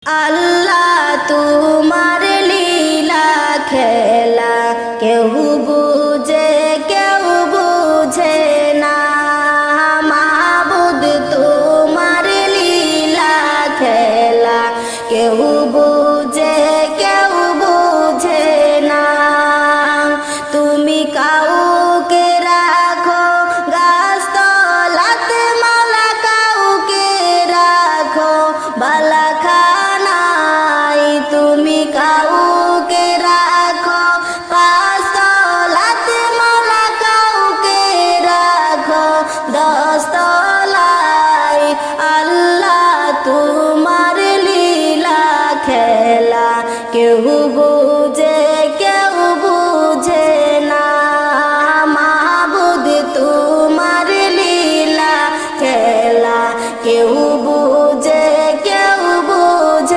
আল্লাহ তোমার লীলা খেলা কেউ বুঝে কেউ বুঝে না। মাবুদ তোমার লীলা খেলা কেউ